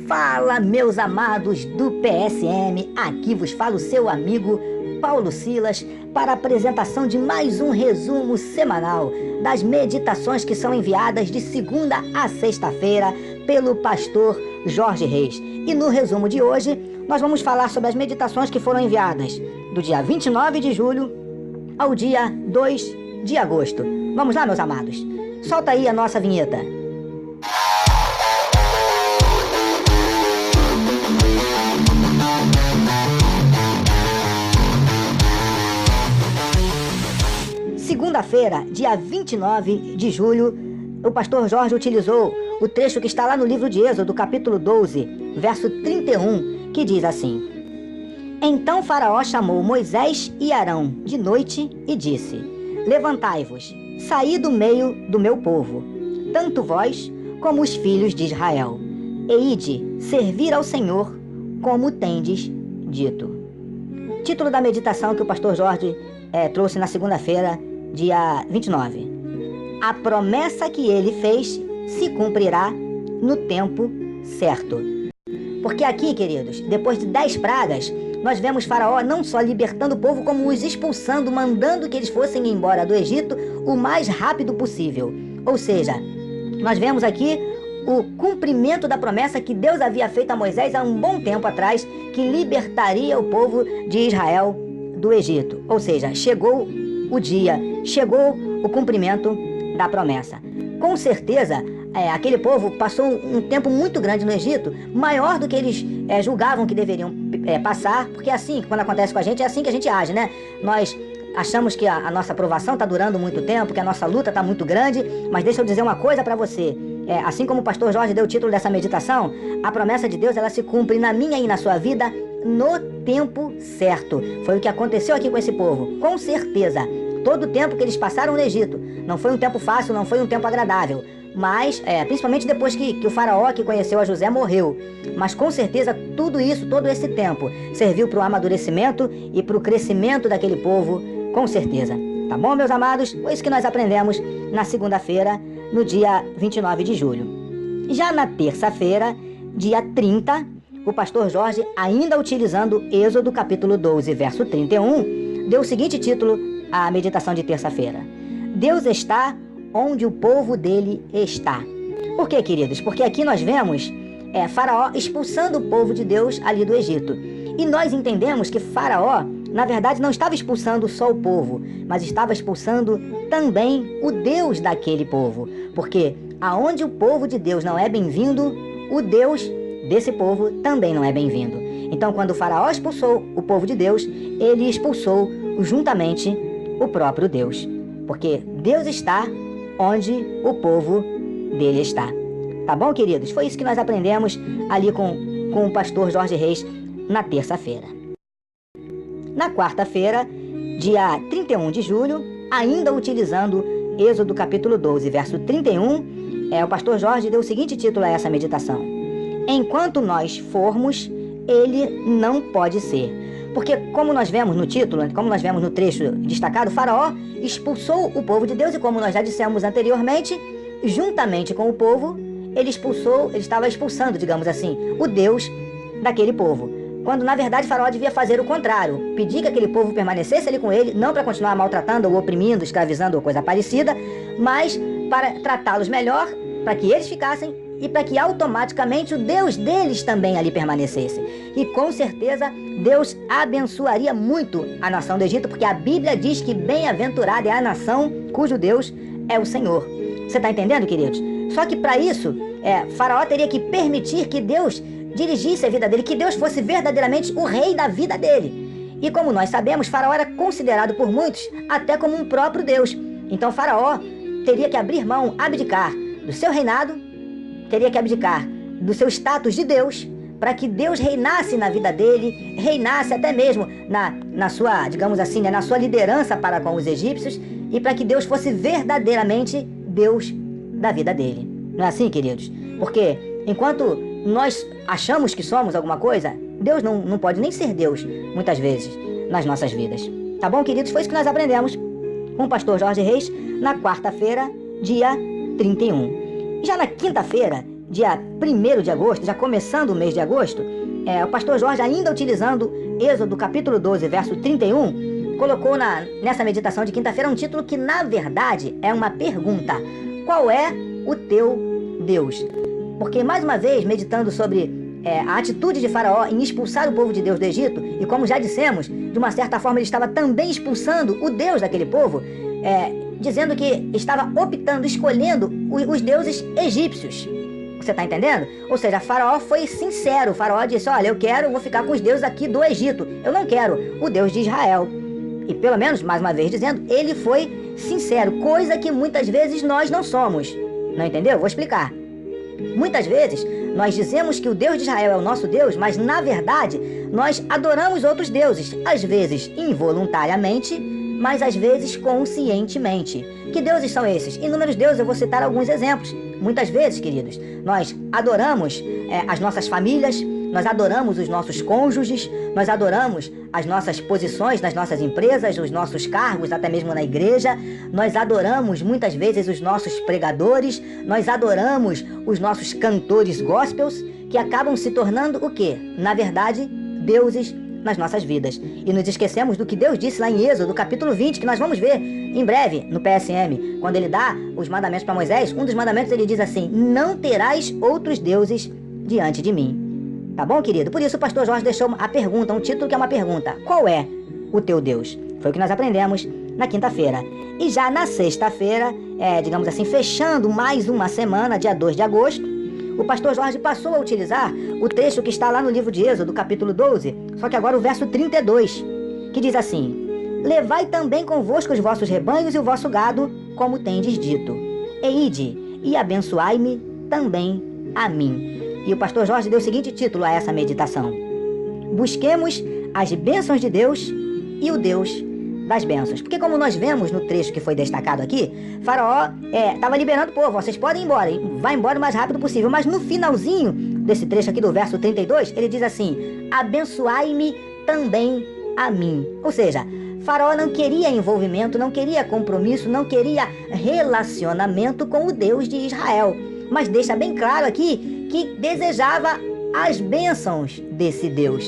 Fala, meus amados do PSM, aqui vos fala o seu amigo Paulo Silas para a apresentação de mais um resumo semanal das meditações que são enviadas de segunda a sexta-feira pelo pastor Jorge Reis. E no resumo de hoje, nós vamos falar sobre as meditações que foram enviadas do dia 29 de julho ao dia 2 de agosto. Vamos lá, meus amados? Solta aí a nossa vinheta. Segunda-feira, dia 29 de julho, o pastor Jorge utilizou o trecho que está lá no livro de Êxodo, capítulo 12, verso 31, que diz assim: Então Faraó chamou Moisés e Arão de noite e disse: Levantai-vos, saí do meio do meu povo, tanto vós como os filhos de Israel, e ide servir ao Senhor, como tendes dito. Título da meditação que o pastor Jorge trouxe na segunda-feira, dia 29. A promessa que ele fez se cumprirá no tempo certo. Porque aqui, queridos, depois de 10 pragas, nós vemos Faraó não só libertando o povo, como os expulsando, mandando que eles fossem embora do Egito o mais rápido possível. Ou seja, nós vemos aqui o cumprimento da promessa que Deus havia feito a Moisés há um bom tempo atrás, que libertaria o povo de Israel do Egito. Ou seja, chegou o dia, chegou o cumprimento da promessa. Com certeza, aquele povo passou um tempo muito grande no Egito, maior do que eles julgavam que deveriam passar, porque é assim, quando acontece com a gente, é assim que a gente age, né? Nós achamos que a nossa aprovação está durando muito tempo, que a nossa luta está muito grande, mas deixa eu dizer uma coisa para você. Assim como o pastor Jorge deu o título dessa meditação, a promessa de Deus, ela se cumpre na minha e na sua vida no tempo certo. Foi o que aconteceu aqui com esse povo. Com certeza, todo o tempo que eles passaram no Egito não foi um tempo fácil, não foi um tempo agradável. Mas, principalmente depois que o faraó que conheceu a José morreu. Mas com certeza tudo isso, todo esse tempo, serviu para o amadurecimento e para o crescimento daquele povo, com certeza. Tá bom, meus amados? Foi isso que nós aprendemos na segunda-feira, no dia 29 de julho. Já na terça-feira, dia 30, o pastor Jorge, ainda utilizando Êxodo capítulo 12, verso 31, deu o seguinte título à meditação de terça-feira: Deus está onde o povo dele está. Por quê, queridos? Porque aqui nós vemos Faraó expulsando o povo de Deus ali do Egito. E nós entendemos que Faraó, na verdade, não estava expulsando só o povo, mas estava expulsando também o Deus daquele povo. Porque aonde o povo de Deus não é bem-vindo, o Deus desse povo também não é bem-vindo. Então, quando o Faraó expulsou o povo de Deus, ele expulsou juntamente o próprio Deus. Porque Deus está onde o povo dele está. Tá bom, queridos? Foi isso que nós aprendemos ali com o pastor Jorge Reis na terça-feira. Na quarta-feira, dia 31 de julho, ainda utilizando Êxodo capítulo 12, verso 31, o pastor Jorge deu o seguinte título a essa meditação: Enquanto nós formos, ele não pode ser. Porque como nós vemos no título, como nós vemos no trecho destacado, Faraó expulsou o povo de Deus e, como nós já dissemos anteriormente, juntamente com o povo, ele estava expulsando, digamos assim, o Deus daquele povo. Quando, na verdade, Faraó devia fazer o contrário, pedir que aquele povo permanecesse ali com ele, não para continuar maltratando ou oprimindo, escravizando ou coisa parecida, mas para tratá-los melhor, para que eles ficassem e para que automaticamente o Deus deles também ali permanecesse. E com certeza Deus abençoaria muito a nação do Egito, porque a Bíblia diz que bem-aventurada é a nação cujo Deus é o Senhor. Você está entendendo, queridos? Só que para isso, Faraó teria que permitir que Deus dirigisse a vida dele, que Deus fosse verdadeiramente o rei da vida dele. E como nós sabemos, Faraó era considerado por muitos até como um próprio Deus. Então Faraó teria que abrir mão, abdicar do seu reinado, teria que abdicar do seu status de Deus, para que Deus reinasse na vida dele, reinasse até mesmo na sua, digamos assim, na sua liderança para com os egípcios, e para que Deus fosse verdadeiramente Deus da vida dele. Não é assim, queridos? Porque enquanto nós achamos que somos alguma coisa, Deus não pode nem ser Deus, muitas vezes, nas nossas vidas. Tá bom, queridos? Foi isso que nós aprendemos com o pastor Jorge Reis na quarta-feira, dia 31. Já na quinta-feira, dia 1º de agosto, já começando o mês de agosto, o pastor Jorge, ainda utilizando Êxodo capítulo 12, verso 31, colocou nessa meditação de quinta-feira um título que, na verdade, é uma pergunta: qual é o teu Deus? Porque, mais uma vez, meditando sobre a atitude de Faraó em expulsar o povo de Deus do Egito, e como já dissemos, de uma certa forma ele estava também expulsando o Deus daquele povo, dizendo que estava optando, escolhendo os deuses egípcios. Você está entendendo? Ou seja, Faraó foi sincero. Faraó disse: olha, vou ficar com os deuses aqui do Egito, eu não quero o Deus de Israel. E pelo menos, mais uma vez dizendo, ele foi sincero, coisa que muitas vezes nós não somos. Não entendeu? Vou explicar. Muitas vezes nós dizemos que o Deus de Israel é o nosso Deus, mas na verdade nós adoramos outros deuses, às vezes involuntariamente, mas às vezes conscientemente. Que deuses são esses? Inúmeros deuses, eu vou citar alguns exemplos. Muitas vezes, queridos, nós adoramos as nossas famílias, nós adoramos os nossos cônjuges, nós adoramos as nossas posições nas nossas empresas, os nossos cargos, até mesmo na igreja, nós adoramos muitas vezes os nossos pregadores, nós adoramos os nossos cantores gospels, que acabam se tornando o quê? Na verdade, deuses nas nossas vidas. E nos esquecemos do que Deus disse lá em Êxodo, capítulo 20, que nós vamos ver em breve no PSM, quando ele dá os mandamentos para Moisés. Um dos mandamentos ele diz assim: não terás outros deuses diante de mim. Tá bom, querido? Por isso o pastor Jorge deixou a pergunta, um título que é uma pergunta: qual é o teu Deus? Foi o que nós aprendemos na quinta-feira. E já na sexta-feira, digamos assim, fechando mais uma semana, dia 2 de agosto, o pastor Jorge passou a utilizar o trecho que está lá no livro de Êxodo, capítulo 12, só que agora o verso 32, que diz assim: levai também convosco os vossos rebanhos e o vosso gado, como tendes dito, e ide, e abençoai-me também a mim. E o pastor Jorge deu o seguinte título a essa meditação: busquemos as bênçãos de Deus e o Deus das bênçãos. Porque, como nós vemos no trecho que foi destacado aqui, Faraó estava liberando o povo: vocês podem ir embora, hein? Vai embora o mais rápido possível. Mas no finalzinho desse trecho aqui do verso 32, ele diz assim: abençoai-me também a mim. Ou seja, Faraó não queria envolvimento, não queria compromisso, não queria relacionamento com o Deus de Israel, mas deixa bem claro aqui que desejava as bênçãos desse Deus.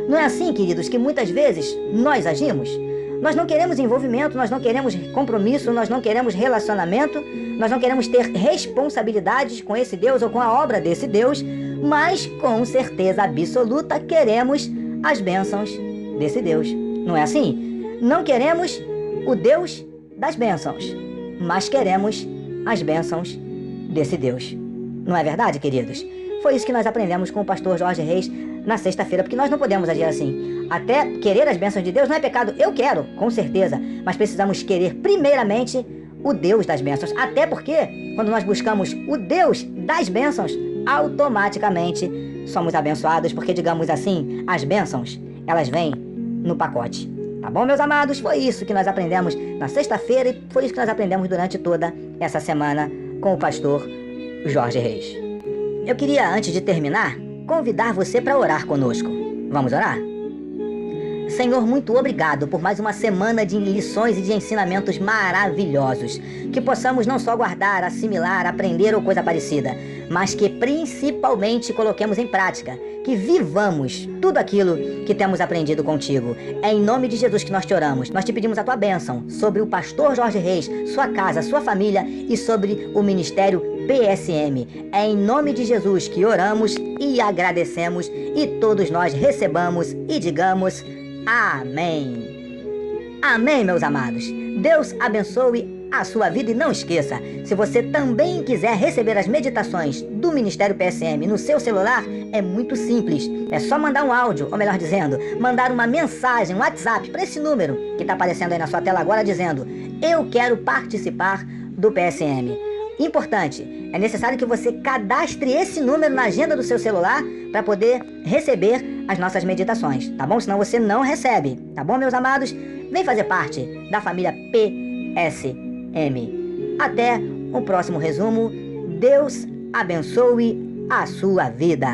Não é assim, queridos, que muitas vezes nós agimos? Nós não queremos envolvimento, nós não queremos compromisso, nós não queremos relacionamento, nós não queremos ter responsabilidades com esse Deus ou com a obra desse Deus, mas com certeza absoluta queremos as bênçãos desse Deus. Não é assim? Não queremos o Deus das bênçãos, mas queremos as bênçãos desse Deus. Não é verdade, queridos? Foi isso que nós aprendemos com o pastor Jorge Reis na sexta-feira, porque nós não podemos agir assim. Até querer as bênçãos de Deus não é pecado, eu quero, com certeza, mas precisamos querer primeiramente o Deus das bênçãos, até porque quando nós buscamos o Deus das bênçãos, automaticamente somos abençoados, porque, digamos assim, as bênçãos, elas vêm no pacote. Tá bom, meus amados? Foi isso que nós aprendemos na sexta-feira e foi isso que nós aprendemos durante toda essa semana com o pastor Jorge Reis. Eu queria, antes de terminar, convidar você para orar conosco. Vamos orar? Senhor, muito obrigado por mais uma semana de lições e de ensinamentos maravilhosos. Que possamos não só guardar, assimilar, aprender ou coisa parecida, mas que principalmente coloquemos em prática, que vivamos tudo aquilo que temos aprendido contigo. É em nome de Jesus que nós te oramos. Nós te pedimos a tua bênção sobre o pastor Jorge Reis, sua casa, sua família e sobre o ministério PSM. É em nome de Jesus que oramos e agradecemos e todos nós recebamos e digamos amém. Amém, meus amados. Deus abençoe a sua vida e não esqueça, se você também quiser receber as meditações do Ministério PSM no seu celular, é muito simples. É só mandar um áudio, ou melhor dizendo, mandar uma mensagem, um WhatsApp para esse número que está aparecendo aí na sua tela agora dizendo: eu quero participar do PSM. Importante, é necessário que você cadastre esse número na agenda do seu celular para poder receber as nossas meditações, tá bom? Senão você não recebe, tá bom, meus amados? Vem fazer parte da família PSM. Até o próximo resumo. Deus abençoe a sua vida.